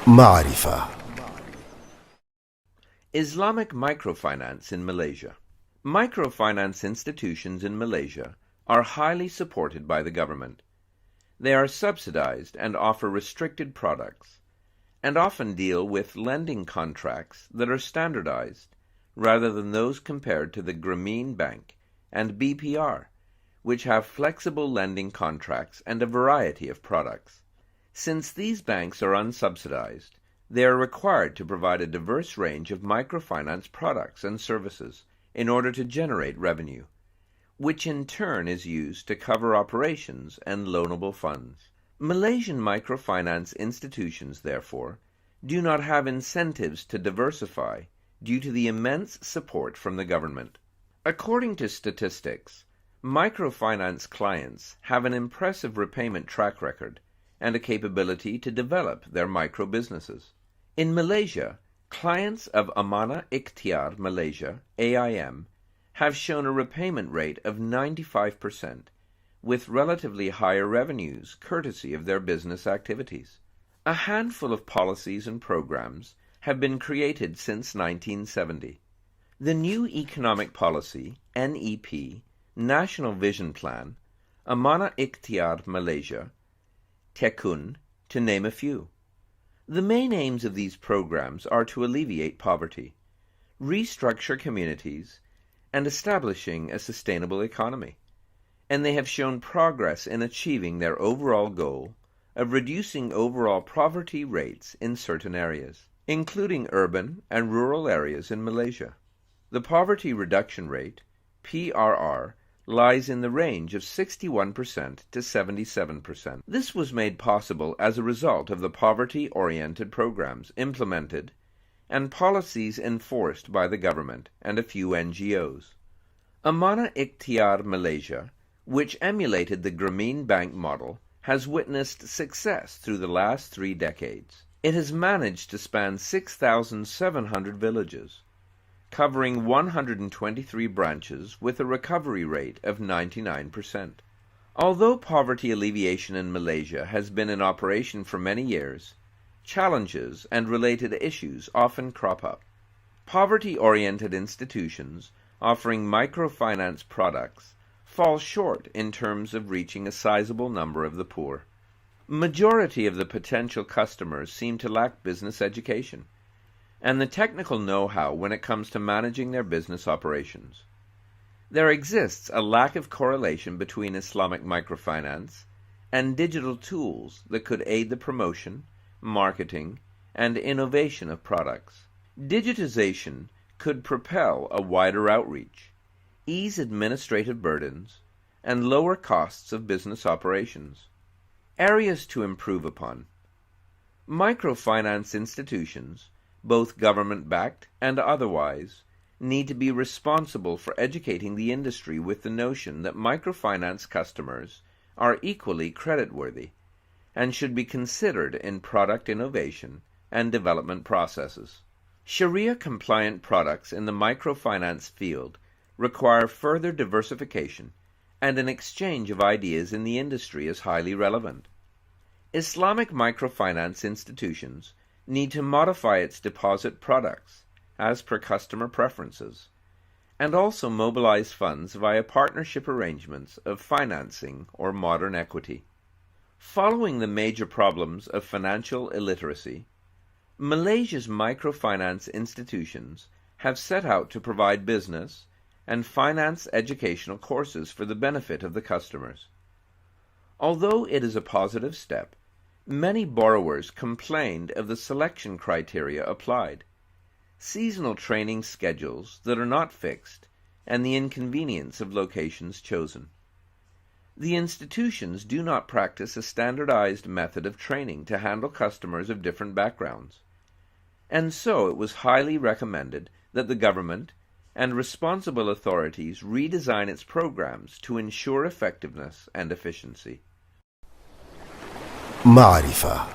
Marifa. Islamic microfinance in Malaysia. Microfinance institutions in Malaysia are highly supported by the government. They are subsidized and offer restricted products, and often deal with lending contracts that are standardized rather than those compared to the Grameen Bank and BPR, which have flexible lending contracts and a variety of products. Since these banks are unsubsidized, they are required to provide a diverse range of microfinance products and services in order to generate revenue, which in turn is used to cover operations and loanable funds. Malaysian microfinance institutions, therefore, do not have incentives to diversify due to the immense support from the government. According to statistics, microfinance clients have an impressive repayment track record and a capability to develop their micro-businesses. In Malaysia, clients of Amanah Ikhtiar Malaysia, AIM, have shown a repayment rate of 95%, with relatively higher revenues courtesy of their business activities. A handful of policies and programs have been created since 1970. The new Economic Policy, NEP, National Vision Plan, Amanah Ikhtiar Malaysia, Tekun, to name a few. The main aims of these programs are to alleviate poverty, restructure communities, and establishing a sustainable economy, and they have shown progress in achieving their overall goal of reducing overall poverty rates in certain areas, including urban and rural areas in Malaysia. The poverty reduction rate, PRR, lies in the range of 61% to 77%. This was made possible as a result of the poverty-oriented programs implemented and policies enforced by the government and a few NGOs. Amanah Ikhtiar Malaysia, which emulated the Grameen Bank model, has witnessed success through the last 3 decades. It has managed to span 6,700 villages, covering 123 branches with a recovery rate of 99%. Although poverty alleviation in Malaysia has been in operation for many years, challenges and related issues often crop up. Poverty-oriented institutions offering microfinance products fall short in terms of reaching a sizable number of the poor. Majority of the potential customers seem to lack business education and the technical know-how when it comes to managing their business operations. There exists a lack of correlation between Islamic microfinance and digital tools that could aid the promotion, marketing, and innovation of products. Digitization could propel a wider outreach, ease administrative burdens, and lower costs of business operations. Areas to improve upon. Microfinance institutions, both government-backed and otherwise, need to be responsible for educating the industry with the notion that microfinance customers are equally creditworthy and should be considered in product innovation and development processes. Sharia-compliant products in the microfinance field require further diversification, and an exchange of ideas in the industry is highly relevant. Islamic microfinance institutions need to modify its deposit products as per customer preferences, and also mobilize funds via partnership arrangements of financing or modern equity. Following the major problems of financial illiteracy, Malaysia's microfinance institutions have set out to provide business and finance educational courses for the benefit of the customers. Although it is a positive step, many borrowers complained of the selection criteria applied, seasonal training schedules that are not fixed, and the inconvenience of locations chosen. The institutions do not practice a standardized method of training to handle customers of different backgrounds, and so it was highly recommended that the government and responsible authorities redesign its programs to ensure effectiveness and efficiency. Marifa.